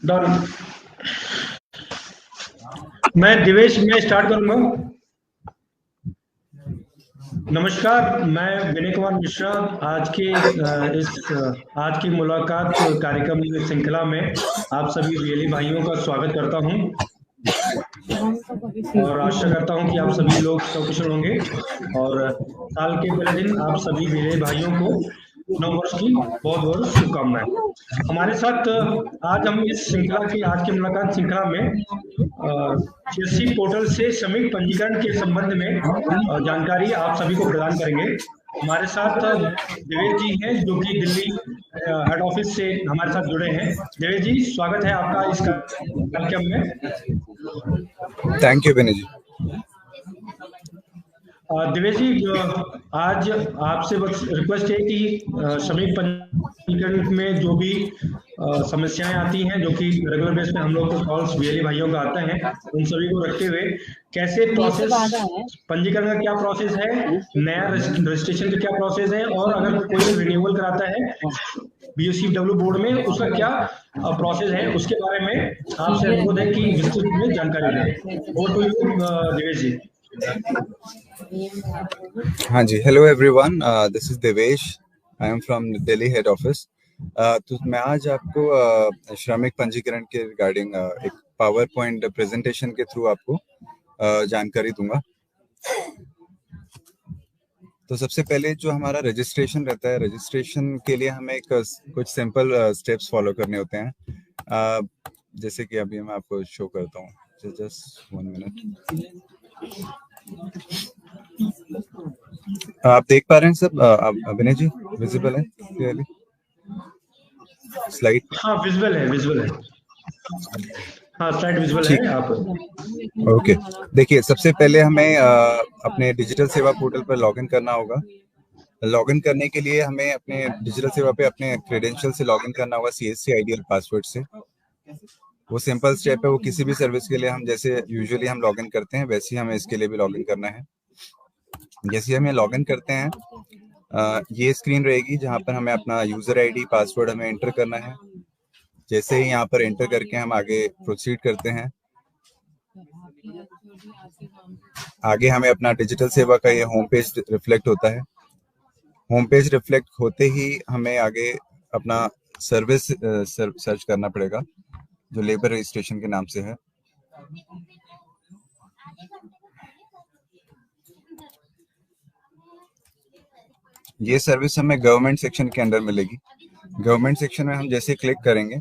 Done. मैं दिवेश में start करूंगा। नमस्कार, मैं विनय कुमार मिश्रा। आज की मुलाकात कार्यक्रम श्रृंखला में आप सभी वीएलई भाइयों का स्वागत करता हूं और आशा करता हूं कि आप सभी लोग सकुशल होंगे। और साल के पहले दिन आप सभी वीएलई भाइयों को नव वर्ष की बहुत बहुत शुभकामनाएं। हमारे साथ आज हम इस आज की मुलाकात श्रृंखला में सीएससी पोर्टल से श्रमिक पंजीकरण के संबंध में जानकारी आप सभी को प्रदान करेंगे। हमारे साथ देवेश जी हैं जो कि दिल्ली हेड ऑफिस से हमारे साथ जुड़े हैं। देवेश जी, स्वागत है आपका इस कार्यक्रम में। थैंक यू विनय जी। देवेश जी, आज आपसे बस रिक्वेस्ट है कि श्रमिक पंजीकरण में जो भी समस्याएं आती हैं, जो कि रेगुलर बेस पे हम लोग को कॉल्स वीएलई भाइयों का आता है, उन सभी को रखते हुए कैसे प्रोसेस, पंजीकरण का क्या प्रोसेस है, नया रजिस्ट्रेशन का क्या प्रोसेस है, और अगर कोई रिन्यूअल कराता है बीओसीडब्ल्यू बोर्ड में उसका क्या प्रोसेस है, उसके बारे में आपसे अनुरोध है कि विस्तृत में जानकारी दें। Over to you Devesh ji. हाँ जी, hello everyone, this is Devesh. I am from Delhi head office. तो मैं आज आपको श्रमिक पंजीकरण के रिगार्डिंग एक पावर पॉइंट प्रेजेंटेशन के थ्रू आपको जानकारी दूंगा। तो सबसे पहले जो हमारा रजिस्ट्रेशन रहता है, रजिस्ट्रेशन के लिए हमें कुछ सिंपल स्टेप्स फॉलो करने होते हैं। जैसे कि अभी मैं आपको शो करता हूँ, जस्ट 1 मिनट। आप देख पा रहे हैं सब? अभिनय जी, विजिबल है क्लियरली स्लाइड? हाँ, विजिबल है। हाँ, स्लाइड विजिबल है आप। ओके, देखिए सबसे पहले हमें अपने डिजिटल सेवा पोर्टल पर लॉगिन करना होगा। लॉगिन करने के लिए हमें अपने डिजिटल सेवा पे अपने क्रेडेंशियल से लॉगिन करना होगा, सीएससी आईडी और पासवर्ड से। वो सिंपल स्टेप है। वो किसी भी सर्विस के लिए हम जैसे यूजुअली हम लॉगिन करते हैं, वैसे ही हमें इसके लिए भी लॉगिन करना है। जैसे हम लॉगिन करते हैं, ये स्क्रीन रहेगी जहाँ पर हमें अपना यूजर आईडी पासवर्ड हमें एंटर करना है। जैसे ही यहाँ पर एंटर करके हम आगे प्रोसीड करते हैं, आगे हमें अपना डिजिटल सेवा का ये होम पेज रिफ्लेक्ट होता है। होम पेज रिफ्लेक्ट होते ही हमें आगे अपना सर्विस सर्च करना पड़ेगा, जो लेबर रजिस्ट्रेशन के नाम से है। ये सर्विस हमें गवर्नमेंट सेक्शन के अंदर मिलेगी। गवर्नमेंट सेक्शन में हम जैसे क्लिक करेंगे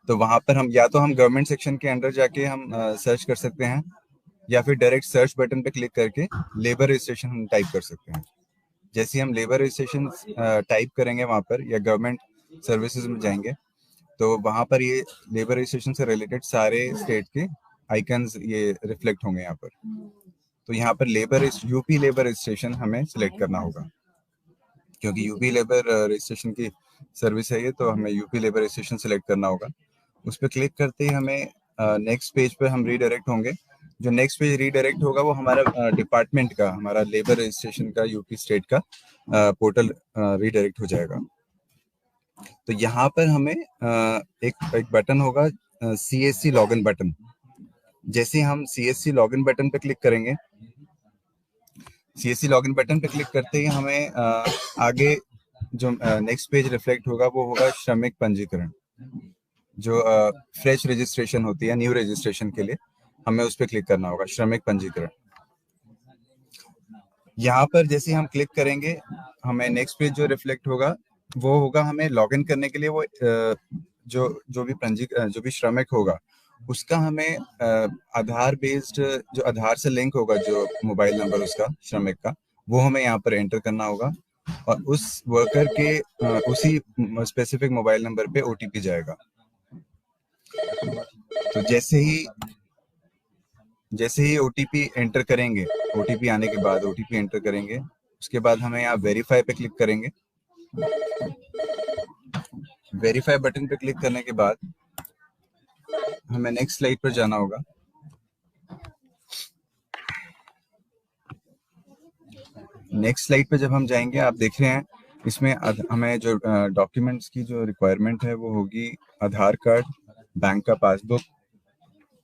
तो वहां पर हम या तो हम गवर्नमेंट सेक्शन के अंदर जाके हम सर्च कर सकते हैं, या फिर डायरेक्ट सर्च बटन पे क्लिक करके लेबर रजिस्ट्रेशन हम टाइप कर सकते हैं। जैसे हम लेबर रजिस्ट्रेशन टाइप करेंगे वहां पर, या गवर्नमेंट सर्विसेज में जाएंगे, तो वहां पर ये लेबर रजिस्ट्रेशन से रिलेटेड सारे स्टेट के आइकन्स ये रिफ्लेक्ट होंगे यहाँ पर। तो यहाँ पर यूपी लेबर रजिस्ट्रेशन हमें सिलेक्ट करना होगा, क्योंकि यूपी लेबर रजिस्ट्रेशन की सर्विस है ये, तो हमें यूपी लेबर रजिस्ट्रेशन सिलेक्ट करना होगा। उस पर क्लिक करते ही हमें नेक्स्ट पेज पे हम रीडायरेक्ट होंगे। जो नेक्स्ट पेज रीडायरेक्ट होगा वो हमारा डिपार्टमेंट का, हमारा लेबर रजिस्ट्रेशन का यूपी स्टेट का पोर्टल रीडायरेक्ट हो जाएगा। तो यहाँ पर हमें एक बटन होगा, सीएससी लॉगिन बटन। जैसे हम सीएससी लॉगिन बटन पे क्लिक करेंगे, सीएससी लॉगिन बटन पे क्लिक करते ही हमें आगे जो नेक्स्ट पेज रिफ्लेक्ट होगा वो होगा श्रमिक पंजीकरण। जो फ्रेश रजिस्ट्रेशन होती है, न्यू रजिस्ट्रेशन के लिए हमें उस पर क्लिक करना होगा, श्रमिक पंजीकरण। यहाँ पर जैसे हम क्लिक करेंगे, हमें नेक्स्ट पेज जो रिफ्लेक्ट होगा वो होगा हमें लॉगिन करने के लिए। वो जो भी श्रमिक होगा उसका हमें आधार बेस्ड, जो आधार से लिंक होगा जो मोबाइल नंबर उसका श्रमिक का, वो हमें यहाँ पर एंटर करना होगा, और उस वर्कर के उसी स्पेसिफिक मोबाइल नंबर पे ओटीपी जाएगा। तो जैसे ही ओटीपी एंटर करेंगे, ओटीपी आने के बाद ओटीपी एंटर करेंगे, उसके बाद हमें यहाँ वेरीफाई पे क्लिक करेंगे। वेरीफाई बटन पे क्लिक करने के बाद हमें नेक्स्ट स्लाइड पर जाना होगा। नेक्स्ट स्लाइड पे जब हम जाएंगे, आप देख रहे हैं इसमें हमें जो डॉक्यूमेंट्स की जो रिक्वायरमेंट है वो होगी आधार कार्ड, बैंक का पासबुक,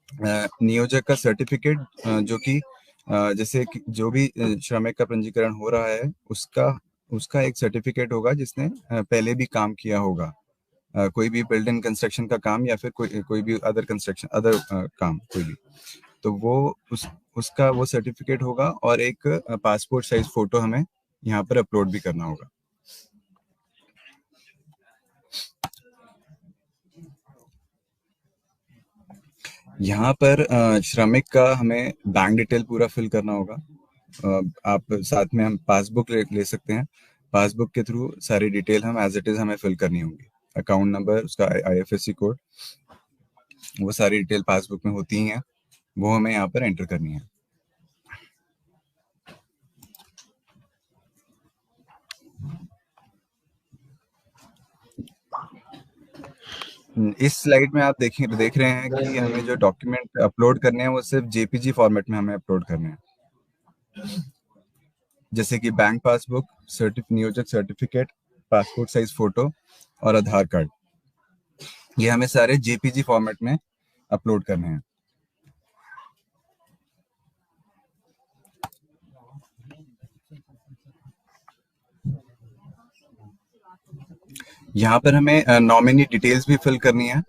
नियोजक का सर्टिफिकेट, जो कि जैसे कि जो भी श्रमिक का पंजीकरण हो रहा है उसका उसका एक सर्टिफिकेट होगा जिसने पहले भी काम किया होगा, कोई भी बिल्डिंग कंस्ट्रक्शन का काम या फिर कोई भी अदर कंस्ट्रक्शन काम कोई भी, तो वो उसका वो सर्टिफिकेट होगा, और एक पासपोर्ट साइज फोटो हमें यहाँ पर अपलोड भी करना होगा। यहाँ पर श्रमिक का हमें बैंक डिटेल पूरा फिल करना होगा। आप साथ में हम पासबुक ले सकते हैं, पासबुक के थ्रू सारी डिटेल हम एज इट इज हमें फिल करनी होगी। अकाउंट नंबर, उसका IFSC कोड, वो सारी डिटेल पासबुक में होती हैं, वो हमें यहाँ पर एंटर करनी है। इस स्लाइड में आप देख रहे हैं कि हमें जो डॉक्यूमेंट अपलोड करने हैं वो सिर्फ JPG फॉर्मेट में हमें अपलोड करने हैं, जैसे कि बैंक पासबुक, नियोजक सर्टिफिकेट, पासपोर्ट साइज फोटो और आधार कार्ड। ये हमें सारे JPG फॉर्मेट में अपलोड करने हैं। यहाँ पर हमें नॉमिनी डिटेल्स भी फिल करनी है,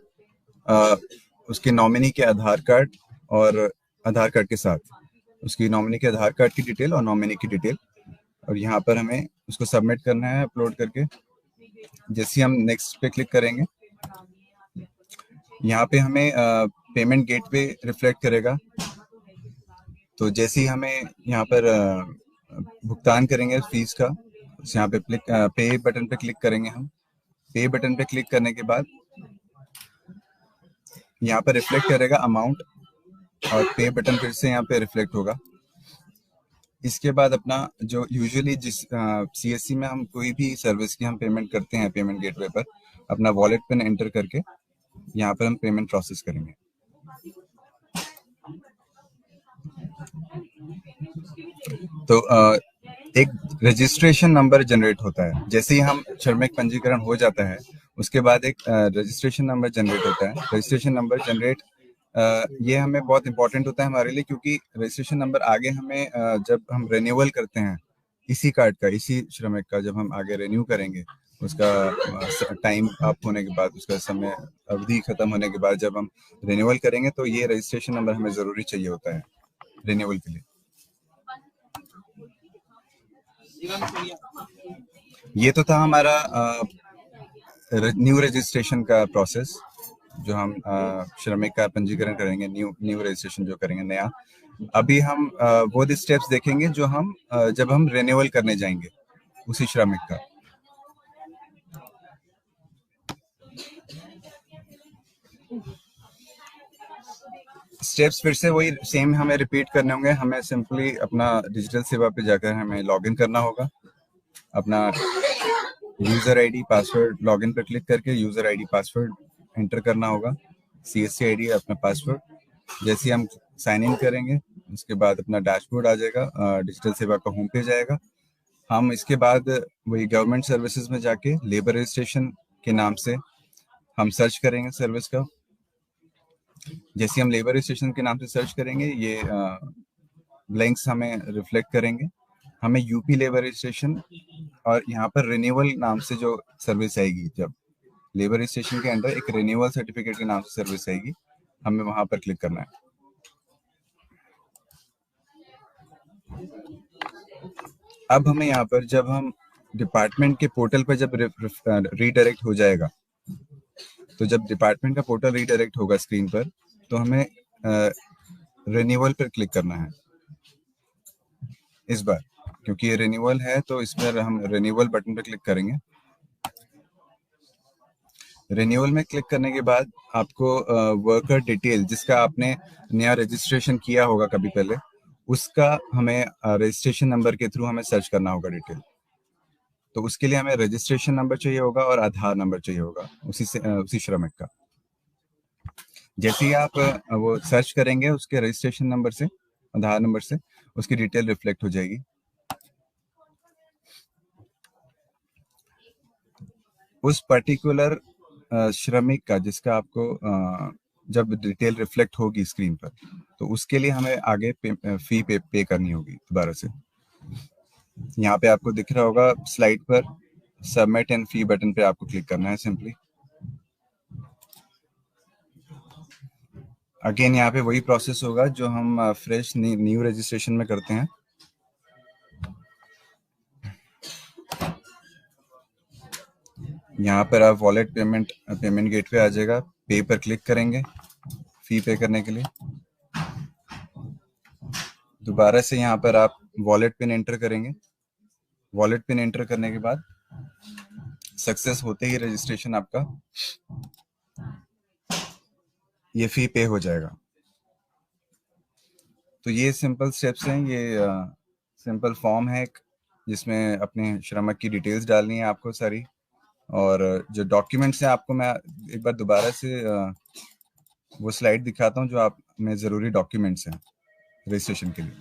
उसके नॉमिनी के आधार कार्ड और आधार कार्ड के साथ उसकी नॉमिनी के आधार कार्ड की डिटेल और नॉमिनी की डिटेल, और यहाँ पर हमें उसको सबमिट करना है अपलोड करके। जैसे हम नेक्स्ट पे क्लिक करेंगे, यहाँ पे हमें पेमेंट गेटवे रिफ्लेक्ट करेगा। तो जैसे ही हमें यहाँ पर भुगतान करेंगे फीस का, यहाँ पे पे बटन पे क्लिक करेंगे हम। पे बटन पे क्लिक करने के बाद यहाँ पर रिफ्लेक्ट करेगा अमाउंट, और पे बटन फिर से यहाँ पे रिफ्लेक्ट होगा। इसके बाद अपना जो यूजुअली जिस CSC में हम कोई भी सर्विस की हम पेमेंट करते हैं पेमेंट गेटवे पर, अपना वॉलेट पिन एंटर करके यहाँ पर हम पेमेंट प्रोसेस करेंगे। तो एक रजिस्ट्रेशन नंबर जनरेट होता है। जैसे ही हम श्रमिक पंजीकरण हो जाता है उसके बाद एक रजिस्ट्रेशन नंबर जनरेट होता है। रजिस्ट्रेशन नंबर जनरेट ये हमें बहुत इंपॉर्टेंट होता है हमारे लिए, क्योंकि रजिस्ट्रेशन नंबर आगे हमें जब हम रिन्यूअल करते हैं इसी कार्ड का, इसी श्रमिक का, जब हम आगे रिन्यू करेंगे उसका टाइम अप होने के बाद, उसका समय अवधि खत्म होने के बाद जब हम रिन्यूअल करेंगे, तो ये रजिस्ट्रेशन नंबर हमें जरूरी चाहिए होता है रिन्यूअल के लिए। ये तो था हमारा न्यू रजिस्ट्रेशन का प्रोसेस, जो हम श्रमिक का पंजीकरण करेंगे, न्यू रजिस्ट्रेशन जो करेंगे नया। अभी हम वो स्टेप्स देखेंगे जो हम जब हम रिन्यूअल करने जाएंगे उसी श्रमिक का। स्टेप्स फिर से वही सेम हमें रिपीट करने होंगे। हमें सिंपली अपना डिजिटल सेवा पे जाकर हमें लॉगिन करना होगा, अपना यूजर आईडी पासवर्ड, लॉगिन पर क्लिक करके यूजर आईडी पासवर्ड एंटर करना होगा, CSC आईडी अपना पासवर्ड। जैसे ही हम साइन इन करेंगे उसके बाद अपना डैशबोर्ड आ जाएगा, डिजिटल सेवा का होम पेज आएगा। हम इसके बाद वही गवर्नमेंट सर्विसेज में जाके लेबर रजिस्ट्रेशन के नाम से हम सर्च करेंगे सर्विस का। जैसे हम लेबर रजिस्ट्रेशन के नाम से सर्च करेंगे, ये लिंक्स हमें रिफ्लेक्ट करेंगे। हमें यूपी लेबर रजिस्ट्रेशन और यहाँ पर रिन्यूअल नाम से जो सर्विस आएगी, जब लेबर रजिस्ट्रेशन के अंदर एक रिन्यूअल सर्टिफिकेट के नाम से सर्विस आएगी, हमें वहां पर क्लिक करना है। अब हमें यहाँ पर जब हम डिपार्टमेंट के पोर्टल पर जब रीडायरेक्ट हो जाएगा, तो जब डिपार्टमेंट का पोर्टल रीडायरेक्ट होगा स्क्रीन पर, तो हमें रिन्यूअल पर क्लिक करना है इस बार, क्योंकि ये रिन्यूअल है तो इसमें हम रिन्यूअल बटन पर क्लिक करेंगे। रिन्यूअल में क्लिक करने के बाद आपको वर्कर डिटेल, जिसका आपने नया रजिस्ट्रेशन किया होगा कभी पहले, उसका हमें रजिस्ट्रेशन नंबर के थ्रू हमें सर्च करना होगा डिटेल। तो उसके लिए हमें रजिस्ट्रेशन नंबर चाहिए होगा और आधार नंबर चाहिए होगा उसी श्रमिक का। जैसे ही आप वो सर्च करेंगे उसके रजिस्ट्रेशन नंबर से, आधार नंबर से, उसकी डिटेल रिफ्लेक्ट हो जाएगी। उस पर्टिकुलर श्रमिक का जिसका आपको जब डिटेल रिफ्लेक्ट होगी स्क्रीन पर, तो उसके लिए हमें आगे फी पे करनी होगी दोबारा से। यहाँ पे आपको दिख रहा होगा स्लाइड पर, सबमिट एंड फी बटन पे आपको क्लिक करना है सिंपली। अगेन यहाँ पे वही प्रोसेस होगा जो हम फ्रेश न्यू रजिस्ट्रेशन में करते हैं। यहाँ पर आप वॉलेट पेमेंट गेटवे आ जाएगा, पे पर क्लिक करेंगे फी पे करने के लिए। दोबारा से यहाँ पर आप वॉलेट पिन एंटर करेंगे। वॉलेट पिन एंटर करने के बाद सक्सेस होते ही रजिस्ट्रेशन आपका ये फी पे हो जाएगा। तो ये सिंपल स्टेप्स हैं, ये सिंपल फॉर्म है एक, जिसमें अपने श्रमिक की डिटेल्स डालनी है आपको सारी, और जो डॉक्यूमेंट्स हैं आपको मैं एक बार दोबारा से वो स्लाइड दिखाता हूँ जो आप में ज़रूरी डॉक्यूमेंट्स हैं रजिस्ट्रेशन के लिए।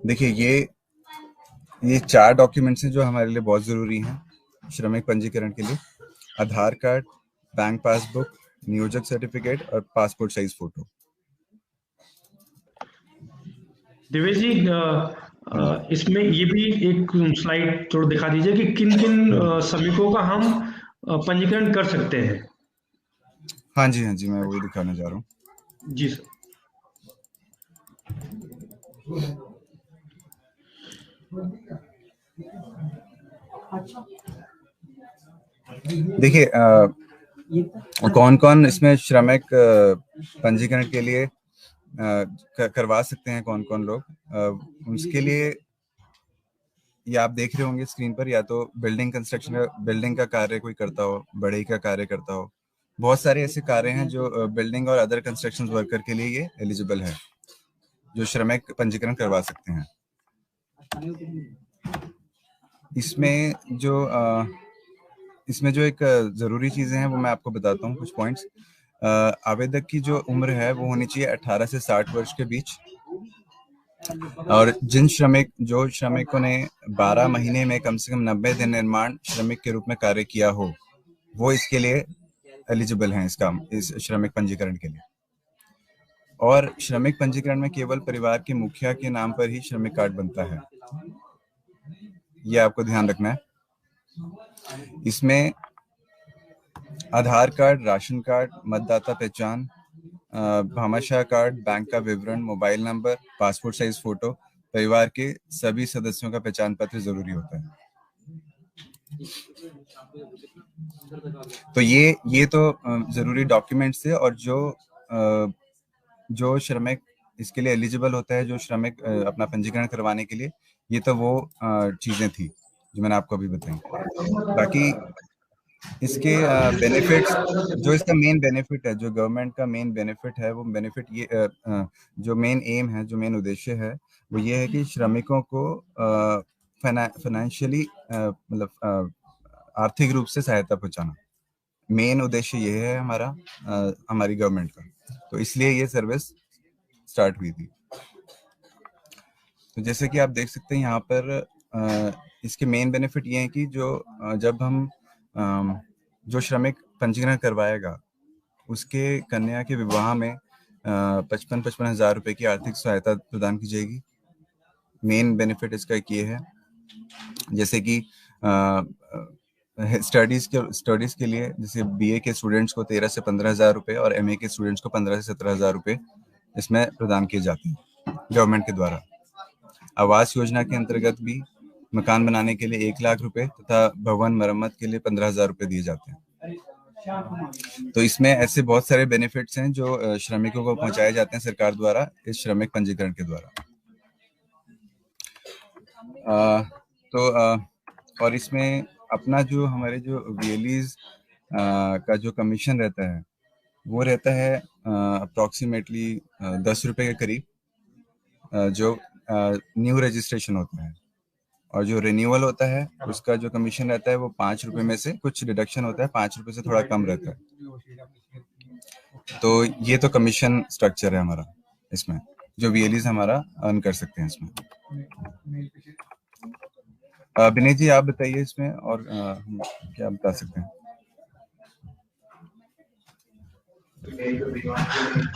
देखिए ये 4 डॉक्यूमेंट्स हैं जो हमारे लिए बहुत ज़रूरी हैं श्रमिक पंजीकरण के लिए: आधार कार्ड, बैंक पासबुक, नियोजक सर्टिफिकेट और पासपोर्ट साइज फोटो। दिवेश जी, इसमें ये भी एक स्लाइड थोड़ा दिखा दीजिए कि किन किन श्रमिकों का हम पंजीकरण कर सकते हैं। हाँ जी, मैं वही दिखाने जा रहा हूँ। जी सर। देखिए कौन कौन इसमें श्रमिक पंजीकरण के लिए करवा सकते हैं, कौन कौन लोग उसके लिए ये आप देख रहे होंगे स्क्रीन पर। या तो बिल्डिंग कंस्ट्रक्शन बिल्डिंग का कार्य कोई करता हो, बढ़ई का कार्य करता हो, बहुत सारे ऐसे कार्य हैं जो बिल्डिंग और अदर कंस्ट्रक्शन वर्कर के लिए ये एलिजिबल है, जो श्रमिक पंजीकरण करवा सकते हैं। इसमें जो एक ज़रूरी चीज़ें हैं वो मैं आपको बताता हूँ, कुछ पॉइंट्स। आवेदक की जो उम्र है वो होनी चाहिए 18 से 60 वर्ष के बीच, और जो श्रमिकों ने 12 महीने में कम से कम 90 दिन निर्माण श्रमिक के रूप में कार्य किया हो, वो इसके लिए एलिजिबल हैं इस श्रमिक पंजीकरण के लिए। और श्रमिक पंजीकरण में केवल परिवार के मुखिया के नाम पर ही श्रमिक कार्ड बनता है, ये आपको ध्यान रखना है। इसमें आधार कार्ड, राशन कार्ड, मतदाता पहचान, भामाशाह कार्ड, बैंक का विवरण, mobile number, passport size photo, परिवार के सभी सदस्यों का पहचान पत्र जरूरी होता है। तो ये तो जरूरी डॉक्यूमेंट्स थे, और जो श्रमिक इसके लिए एलिजिबल होता है, जो श्रमिक अपना पंजीकरण करवाने के लिए, ये तो वो चीजें थी जो मैंने आपको अभी बताई। बाकी इसके बेनिफिट्स, जो इसका मेन बेनिफिट है, जो गवर्नमेंट का मेन बेनिफिट है, वो बेनिफिट ये जो मेन एम है, जो मेन उद्देश्य है, वो ये है कि श्रमिकों को फाइनेंशियली मतलब आर्थिक रूप से सहायता पहुंचाना। मेन उद्देश्य ये है हमारी गवर्नमेंट का, तो इसलिए ये सर्विस स्टार्ट हुई थी। तो जैसे कि आप देख सकते हैं यहाँ पर इसके मेन बेनिफिट ये हैं कि जब हम जो श्रमिक पंजीकरण करवाएगा उसके कन्या के विवाह में 55 हजार रुपए की आर्थिक सहायता प्रदान की जाएगी। मेन बेनिफिट इसका एक ये है, जैसे कि स्टडीज के लिए, जैसे बीए के स्टूडेंट्स को 13 से 15 हजार रुपए और एमए के स्टूडेंट्स को 15 से 17 हजार रुपए इसमें प्रदान किए जाते हैं गवर्नमेंट के द्वारा। आवास योजना के अंतर्गत भी मकान बनाने के लिए 1 लाख रुपए तथा भवन मरम्मत के लिए 15,000 रुपए दिए जाते हैं। तो इसमें ऐसे बहुत सारे बेनिफिट्स हैं जो श्रमिकों को पहुंचाए जाते हैं सरकार द्वारा इस श्रमिक पंजीकरण के द्वारा। और इसमें अपना जो हमारे जो वीएलईज का जो कमीशन रहता है वो रहता है अप्रोक्सीमेटली 10 रुपए के करीब, जो न्यू रजिस्ट्रेशन होता है। और जो रिन्यूअल होता है उसका जो कमीशन रहता है वो 5 रुपए में से कुछ डिडक्शन होता है, 5 रुपए से थोड़ा कम रहता है। तो ये तो कमीशन स्ट्रक्चर है हमारा इसमें, जो वीएलईज हमारा अर्न कर सकते हैं इसमें। विनय जी आप बताइए इसमें और हम क्या बता सकते हैं।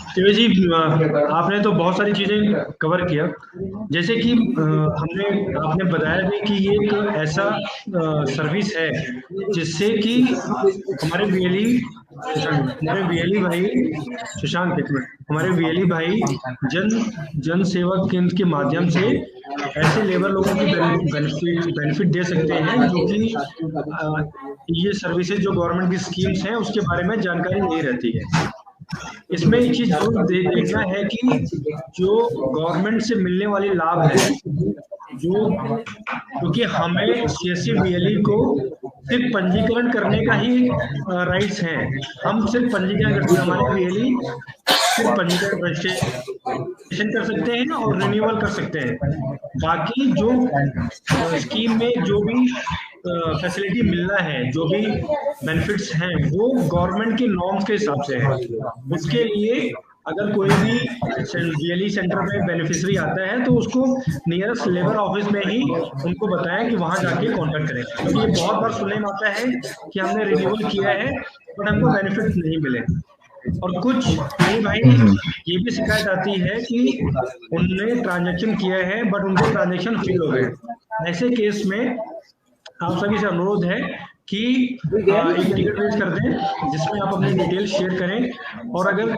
शिव जी, आपने तो बहुत सारी चीजें कवर किया, जैसे कि आपने बताया भी कि ये एक ऐसा सर्विस है जिससे कि हमारे वीएलई भाई सुशांत, एक मिनट, हमारे वीएलई भाई जन सेवा केंद्र के माध्यम से ऐसे लेबर लोगों की बेनिफिट दे सकते हैं जो कि ये सर्विसेज जो गवर्नमेंट की स्कीम्स हैं उसके बारे में जानकारी नहीं रहती है। इसमें एक चीज जरूर देखना है कि जो गवर्नमेंट से मिलने वाली लाभ है, जो क्योंकि हमें सीएससी वीएलई को सिर्फ पंजीकरण करने का ही राइट्स है, हम सिर्फ पंजीकरण करते हैं, हमारे वीएलई सिर्फ पंजीकरण रजिस्ट्रेशन कर सकते हैं और रिन्यूअल कर सकते हैं। बाकी जो स्कीम में जो भी फैसिलिटी मिलना है, जो भी बेनिफिट्स हैं, वो गवर्नमेंट के नॉर्म्स के हिसाब से है। उसके लिए अगर कोई भी वीएलई सेंटर में बेनिफिशियरी आता है तो उसको नियरेस्ट लेबर ऑफिस में ही उनको बताएं कि वहां जाके कॉन्टेक्ट करें, क्योंकि ये बहुत बार सुनने में आता है कि हमने रिन्यूअल किया है बट हमको बेनिफिट नहीं मिले। और कुछ नहीं भाई, ये भी शिकायत आती है कि उनने ट्रांजैक्शन किया है बट उनके ट्रांजैक्शन फेल हो गए। ऐसे केस में आप सभी से अनुरोध है कि एक टिकट रेज कर दें जिसमें आप अपनी डिटेल शेयर करें, और अगर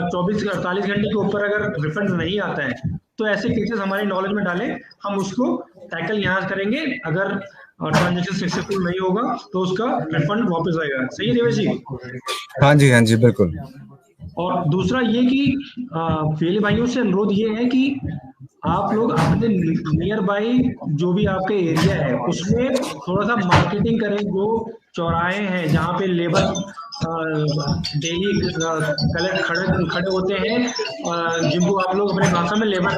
24 से 48 घंटे के ऊपर अगर रिफंड नहीं आता है तो ऐसे केसेस हमारे नॉलेज में डालें, हम उसको टैकल यहाँ करेंगे। अगर ट्रांजेक्शन सक्सेसफुल नहीं होगा तो उसका रिफंड वापस आएगा। सही है देवेश जी? हाँ जी बिल्कुल। और दूसरा ये कि फेली भाइयों से अनुरोध ये है कि आप लोग अपने नियर बाई जो भी आपके एरिया है उसमें थोड़ा सा मार्केटिंग करें। जो चौराहे हैं जहाँ पे लेबर डेली खड़े होते हैं, जिनको आप लोग अपने भाषा में लेबर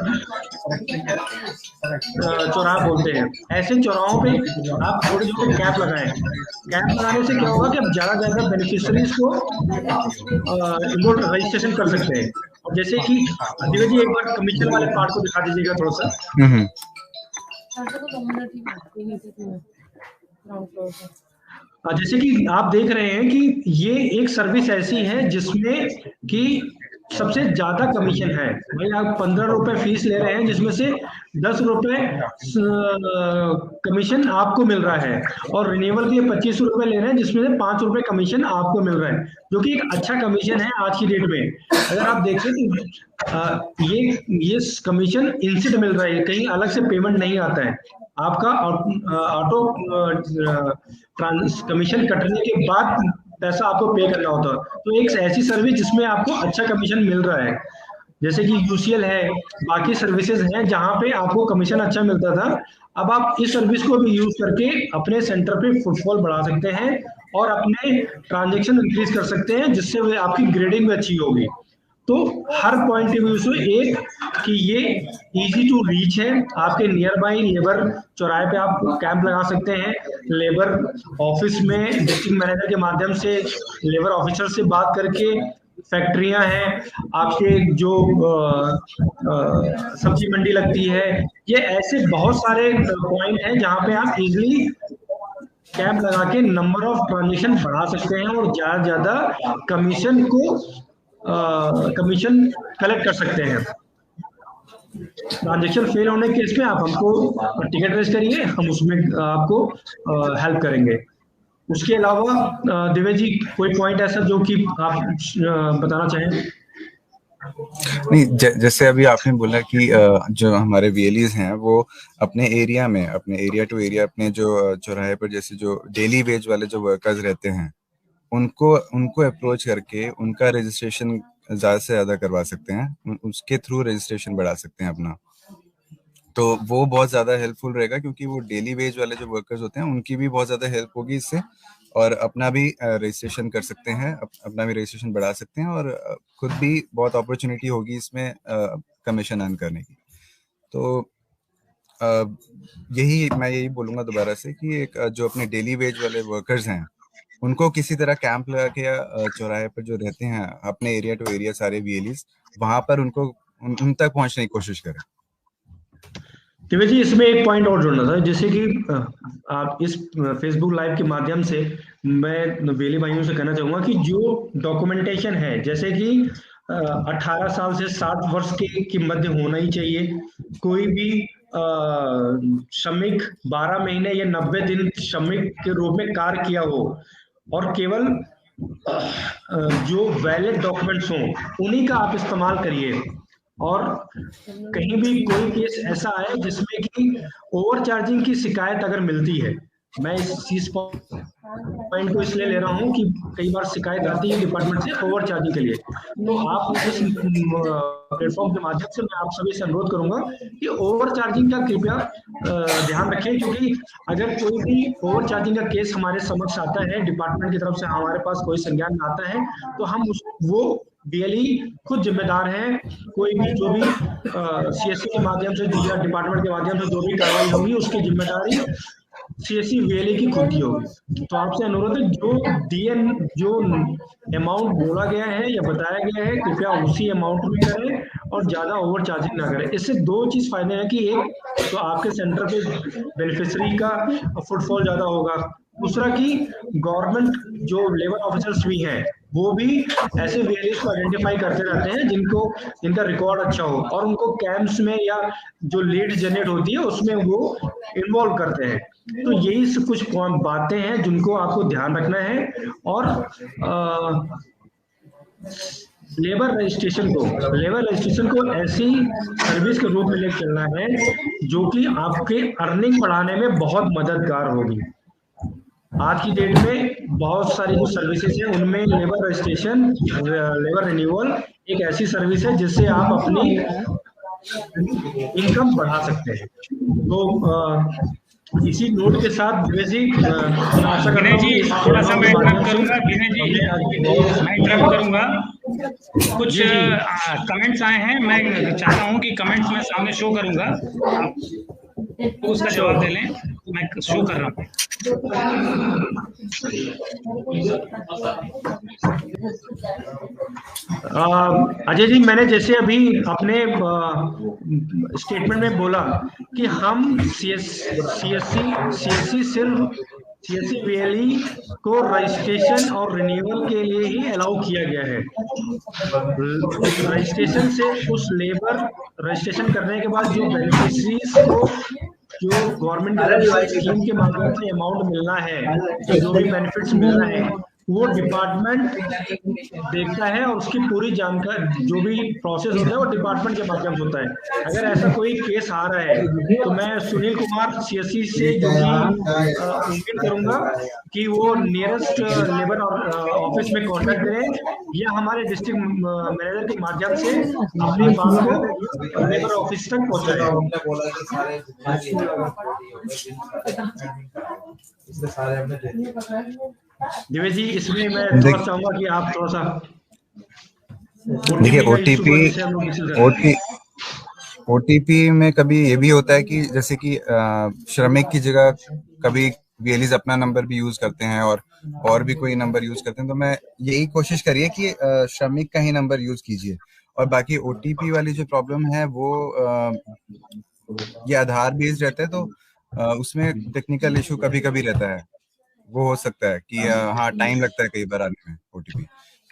चौराहा बोलते हैं, ऐसे चौराहों पे आप छोटे छोटे कैंप लगाएं। कैंप लगाने से क्या होगा कि आप ज्यादा से ज्यादा बेनिफिशरीज को रजिस्ट्रेशन कर सकते हैं। और जैसे कि दिव्या जी एक बार कमीशन वाले पार्ट को दिखा दीजिएगा थोड़ा सा। जैसे कि आप देख रहे हैं कि ये एक सर्विस ऐसी है जिसमें कि सबसे ज्यादा कमीशन है। भाई आप 15 रुपए फीस ले रहे हैं जिसमें से 10 रुपए कमीशन आपको मिल रहा है, और रिन्यूअल के लिए 25 रुपए ले रहे हैं जिसमें से 5 रुपए कमीशन आपको मिल रहा है, जो कि एक अच्छा कमीशन है आज की डेट में। अगर आप देखें तो ये कमीशन इंस्टेंट मिल रहा है, कहीं अलग से पेमेंट नहीं आता है। आपका ऑटो कमीशन कटने के बाद पैसा आपको पे करना होता है। तो एक ऐसी सर्विस जिसमें आपको अच्छा कमीशन मिल रहा है, जैसे कि यूसीएल है, बाकी सर्विसेज हैं जहां पे आपको कमीशन अच्छा मिलता था। अब आप इस सर्विस को भी यूज करके अपने सेंटर पे फुटफॉल बढ़ा सकते हैं और अपने ट्रांजैक्शन इंक्रीज कर सकते हैं, जिससे आपकी ग्रेडिंग भी अच्छी होगी। तो हर पॉइंट ऑफ व्यू से एक कि ये इजी टू रीच है, आपके नियर बाई लेबर चौराहे पे आप कैंप लगा सकते हैं। लेबर ऑफिस में डिस्ट्रिक्ट मैनेजर के माध्यम से लेबर ऑफिसर से बात करके, फैक्ट्रियां हैं आपके जो सब्जी मंडी लगती है, ये ऐसे बहुत सारे पॉइंट हैं जहां पे आप इजीली कैंप लगा के नंबर ऑफ ट्रांजेक्शन बढ़ा सकते हैं और ज्यादा से ज्यादा कमीशन कलेक्ट कर सकते हैं। ट्रांजेक्शन फेल होने के केस में आप हमको टिकट रेज करिए, हम उसमें आपको हेल्प करेंगे। उसके अलावा दिव्या जी कोई पॉइंट ऐसा जो कि आप बताना चाहें? नहीं, जैसे अभी आपने बोला कि जो हमारे वीएलईज हैं वो अपने एरिया में, अपने एरिया टू एरिया, अपने जो चौराहे पर जैसे जो डेली वेज वाले जो वर्कर्स रहते हैं उनको अप्रोच करके उनका रजिस्ट्रेशन ज्यादा से ज्यादा करवा सकते हैं, उसके थ्रू रजिस्ट्रेशन बढ़ा सकते हैं अपना। तो वो बहुत ज़्यादा हेल्पफुल रहेगा, क्योंकि वो डेली वेज वाले जो वर्कर्स होते हैं उनकी भी बहुत ज़्यादा हेल्प होगी इससे, और अपना भी रजिस्ट्रेशन कर सकते हैं, अपना भी रजिस्ट्रेशन बढ़ा सकते हैं, और खुद भी बहुत अपॉर्चुनिटी होगी इसमें कमीशन अर्न करने की। तो यही बोलूँगा दोबारा से कि एक जो अपने डेली वेज वाले वर्कर्स हैं उनको किसी तरह कैंप लगा के या चौराहे पर जो रहते हैं अपने एरिया टू एरिया सारे वीएलईज, वहां पर उनको उन तक पहुंचने की कोशिश करें। दिव्य जी, इसमें एक पॉइंट और जोड़ना था, जैसे कि आप इस फेसबुक लाइव के माध्यम से मैं वेली भाइयों से कहना चाहूंगा कि जो डॉक्यूमेंटेशन है, जैसे कि 18 साल से 60 वर्ष के मध्य होना ही चाहिए। कोई भी श्रमिक 12 महीने या 90 दिन श्रमिक के रूप में कार्य किया हो, और केवल जो वैलिड डॉक्यूमेंट्स हों उन्हीं का आप इस्तेमाल करिए। और कहीं भी कोई केस ऐसा आए जिसमें कि ओवर चार्जिंग की शिकायत अगर मिलती है, मैं इस चीज पॉइंट को इसलिए ले रहा हूं कि कई बार शिकायत आती है डिपार्टमेंट से ओवर चार्जिंग के लिए, तो आप इस प्लेटफॉर्म के माध्यम से मैं आप सभी से अनुरोध करूंगा कि ओवर चार्जिंग का कृपया ध्यान रखें, क्योंकि अगर कोई भी ओवर चार्जिंग का केस हमारे समक्ष आता है, डिपार्टमेंट की तरफ से हमारे पास कोई संज्ञान में आता है, तो हम वो बीएलई खुद जिम्मेदार हैं। कोई भी जो भी सीएससी के माध्यम से या डिपार्टमेंट के माध्यम से जो भी कार्रवाई होगी उसकी जिम्मेदारी सीएससी वीएलई की खुद की होगी। तो आपसे अनुरोध है, जो अमाउंट बोला गया है या बताया गया है, कृपया उसी अमाउंट में करें और ज्यादा ओवर चार्जिंग ना करें। इससे दो चीज फायदे हैं कि एक तो आपके सेंटर पे बेनिफिशियरी का फुटफॉल ज्यादा होगा, दूसरा कि गवर्नमेंट जो लेबर ऑफिसर्स भी हैं वो भी ऐसे वेरियस को आइडेंटिफाई करते रहते हैं जिनका रिकॉर्ड अच्छा हो, और उनको कैंप्स में या जो लीड जनरेट होती है उसमें वो इन्वॉल्व करते हैं। तो यही सब कुछ बातें हैं जिनको आपको ध्यान रखना है। और लेबर रजिस्ट्रेशन को ऐसी सर्विस के रूप में लेकर चलना है जो कि आपके अर्निंग बढ़ाने में बहुत मददगार होगी। आज की डेट में बहुत सारी जो सर्विसेज हैं उनमें लेबर रजिस्ट्रेशन, लेबर रिन्यूअल एक ऐसी सर्विस है जिससे आप अपनी इनकम बढ़ा सकते हैं। तो इसी नोट के साथ विनय जी, आशा करता हूं कि थोड़ा सा मैं इंटरप्ट करूंगा। विनय जी, मैं इंटरप्ट करूंगा। कुछ कमेंट्स आए हैं, मैं चाहता हूं कि कमेंट्स मैं सामने शो करूंगा, तो उसका जवाब दे लें। मैं शो कर रहा हूं। अजय जी, मैंने जैसे अभी अपने स्टेटमेंट में बोला कि हम सीएससी वीएलई को रजिस्ट्रेशन और रिन्यूअल के लिए ही अलाउ किया गया है। रजिस्ट्रेशन से उस लेबर रजिस्ट्रेशन करने के बाद जो बेनिफिशरीज को जो गवर्नमेंट की स्कीम के माध्यम से अमाउंट मिलना है, जो भी बेनिफिट्स मिलना है, वो डिपार्टमेंट देखता है और उसकी पूरी जानकारी जो भी प्रोसेस होता है वो डिपार्टमेंट के माध्यम से होता है। अगर ऐसा कोई केस आ रहा है तो मैं सुनील कुमार सीएससी से जो भी उम्मीद करूंगा कि वो नियरेस्ट लेबर ऑफिस में कांटेक्ट करें या हमारे डिस्ट्रिक्ट मैनेजर के माध्यम से अपनी बात को लेबर ऑफिस तक पहुंचाएं। दिव्य जी, इसमें मैं थोड़ा चाहूंगा कि आप थोड़ा सा देखिए ओटीपी में कभी ये भी होता है कि जैसे कि श्रमिक की जगह कभी वीएलईज अपना नंबर भी यूज करते हैं और भी कोई नंबर यूज करते हैं। तो मैं यही कोशिश करिए कि श्रमिक का ही नंबर यूज कीजिए। और बाकी ओटीपी वाली जो प्रॉब्लम है वो ये आधार बेस्ड रहता है, तो उसमें टेक्निकल इशू कभी कभी रहता है। वो हो सकता है कि हाँ टाइम लगता है कई बार आने में ओटीपी,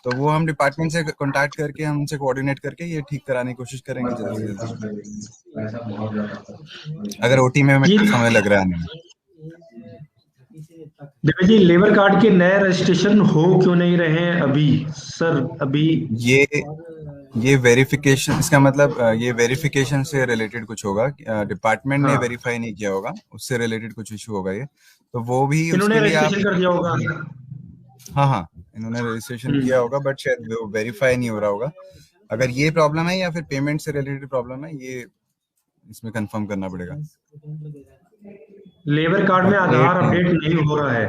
तो वो हम डिपार्टमेंट से कांटेक्ट करके हम उनसे कोऑर्डिनेट करके ये ठीक कराने की कोशिश करेंगे जल्दी से जल्दी, अगर ओटी में समय लग रहा है आने में। दिव्य जी, लेबर कार्ड के नए रजिस्ट्रेशन हो क्यों नहीं रहे हैं अभी? सर अभी ये वेरिफिकेशन, इसका मतलब ये वेरिफिकेशन से रिलेटेड कुछ होगा, डिपार्टमेंट ने वेरीफाई नहीं किया होगा, उससे रिलेटेड कुछ इशू होगा ये, तो वो भी इन्होंने रजिस्ट्रेशन कर दिया होगा। हाँ इन्होंने रजिस्ट्रेशन किया होगा बट शायद वो वेरीफाई नहीं हो रहा होगा। अगर ये प्रॉब्लम है या फिर पेमेंट से रिलेटेड प्रॉब्लम है, ये इसमें कंफर्म करना पड़ेगा। लेबर कार्ड में आधार अपडेट नहीं हो रहा है।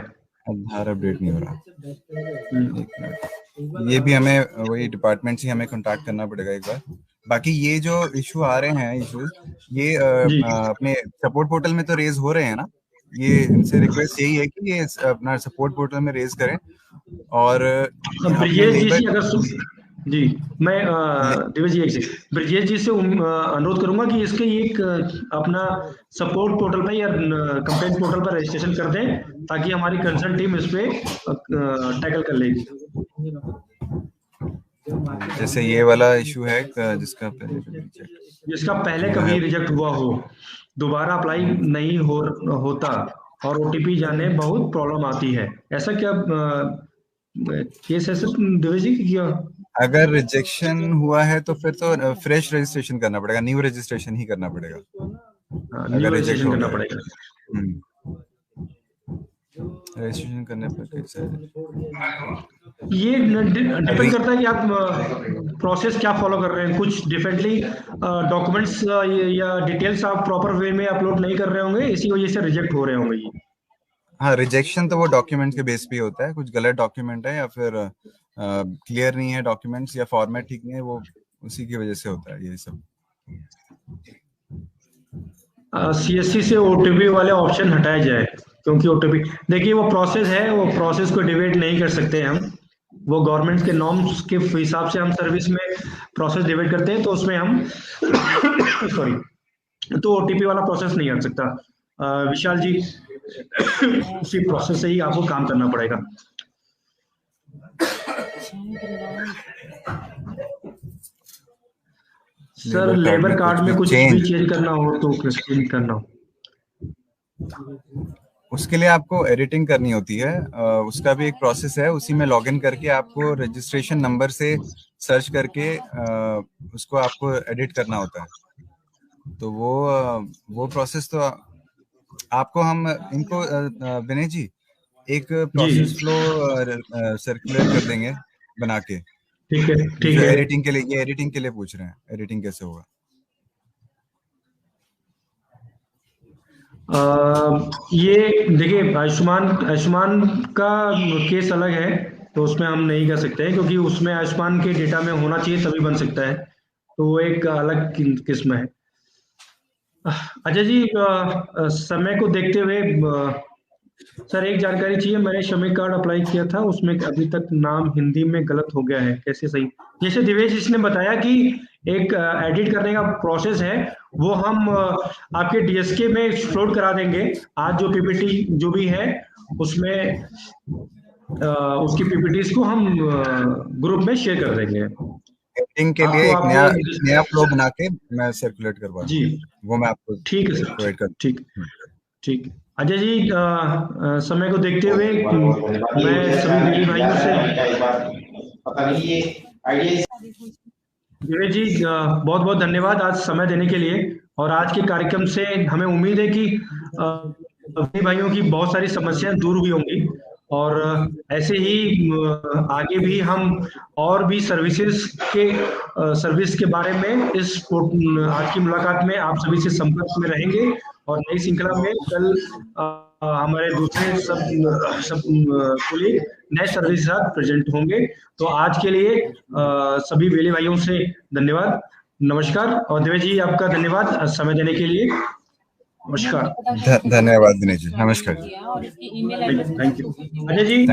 आधार अपडेट नहीं हो रहा। एक मिनट, ये भी हमें वही डिपार्टमेंट से हमें कांटेक्ट करना पड़ेगा एक बार। बाकी ये जो इशू आ रहे हैं इशूज, ये अपने सपोर्ट पोर्टल में तो रेज हो रहे हैं ना। ये इनसे रिक्वेस्ट यही है कि ये अपना सपोर्ट पोर्टल में रेज करें। और ब्रिजेश जी से अगर जी मैं दिवेश जी ब्रिजेश जी से अनुरोध करूंगा कि इसके एक अपना सपोर्ट पोर्टल पर या कंप्लेंट पोर्टल पर रजिस्ट्रेशन कर दें, ताकि हमारी कंसर्न टीम इस पे टैकल कर लेगी। जैसे ये वाला इशू है जिसका पहले कभी रिजेक्ट हुआ हो, दोबारा अप्लाई नहीं होता और ओटीपी जाने बहुत प्रॉब्लम आती है, ऐसा क्या केस है सर दिवेश जी? क्या अगर रिजेक्शन हुआ है तो फिर तो फ्रेश रजिस्ट्रेशन करना पड़ेगा, न्यू रजिस्ट्रेशन ही करना पड़ेगा। अगर रजिस्ट्रेशन करना पड़ेगा। रजिस्ट्रेशन करने पर कैसे ये डिपेंड करता है कि आप प्रोसेस क्या फॉलो कर रहे हैं। कुछ डिफरेंटली डॉक्यूमेंट्स या डिटेल्स आप प्रॉपर वे में अपलोड नहीं कर रहे होंगे, इसी वजह से रिजेक्ट हो रहे होंगे ये। हाँ, रिजेक्शन तो वो डॉक्यूमेंट के बेस पे होता है। कुछ गलत डॉक्यूमेंट है या फिर क्लियर नहीं है डॉक्यूमेंट्स या फॉर्मेट ठीक नहीं है, वो उसी की वजह से होता है ये सब। सीएससी से ओटीपी वाले ऑप्शन हटाया जाए, क्योंकि ओटीपी देखिए वो प्रोसेस है, वो प्रोसेस को डिबेट नहीं कर सकते हम। वो गवर्नमेंट के नॉर्म्स के हिसाब से हम सर्विस में प्रोसेस डिबेट करते हैं, तो उसमें हम सॉरी तो ओटीपी वाला प्रोसेस नहीं हट सकता। विशाल जी उसी प्रोसेस से ही आपको काम करना पड़ेगा। सर लेबर कार्ड में कुछ भी चेंज करना हो तो चेंज करना हो, उसके लिए आपको एडिटिंग करनी होती है। उसका भी एक प्रोसेस है, उसी में लॉगिन करके आपको रजिस्ट्रेशन नंबर से सर्च करके उसको आपको एडिट करना होता है। तो वो प्रोसेस तो आपको हम इनको विनय जी एक प्रोसेस फ्लो सर्कुलेट कर देंगे बना के। ठीक है ठीक है। एडिटिंग के लिए, ये एडिटिंग के लिए पूछ रहे हैं, एडिटिंग कैसे होगा? ये देखिए आयुष्मान का केस अलग है, तो उसमें हम नहीं कर सकते हैं, क्योंकि उसमें आयुष्मान के डेटा में होना चाहिए तभी बन सकता है, तो वो एक अलग किस्म है। अजय जी समय को देखते हुए सर एक जानकारी चाहिए। मैंने श्रमिक कार्ड अप्लाई किया था, उसमें अभी तक नाम हिंदी में गलत हो गया है, कैसे सही? जैसे दिवेश इसने बताया कि एक एडिट करने का प्रोसेस है, वो हम आपके डीएसके में एक्सप्लोर करा देंगे। आज जो पीपीटी जो भी है उसमें उसकी पीपीटीज को हम ग्रुप में शेयर कर देंगे। एडिटिंग के लिए एक नया फ्लो बना के मैं सर्कुलेट करवा जी, वो मैं आपको ठीक है सर, ठीक ठीक। अजय जी समय को देखते हुए मैं सभी मेरी भाइयों से दिवेश जी बहुत बहुत धन्यवाद आज समय देने के लिए। और आज के कार्यक्रम से हमें उम्मीद है कि अपने भाइयों की बहुत सारी समस्याएं दूर हुई होंगी, और ऐसे ही आगे भी हम और भी सर्विस के बारे में इस आज की मुलाकात में आप सभी से संपर्क में रहेंगे, और नई श्रृंखला में कल हमारे दूसरे सब कोलीग नए सर्विस के साथ प्रेजेंट होंगे। तो आज के लिए सभी वेले भाइयों से धन्यवाद, नमस्कार। और देवेश जी आपका धन्यवाद समय देने के लिए, नमस्कार। धन्यवाद दिनेश जी, नमस्कार। Thank you Ajay ji.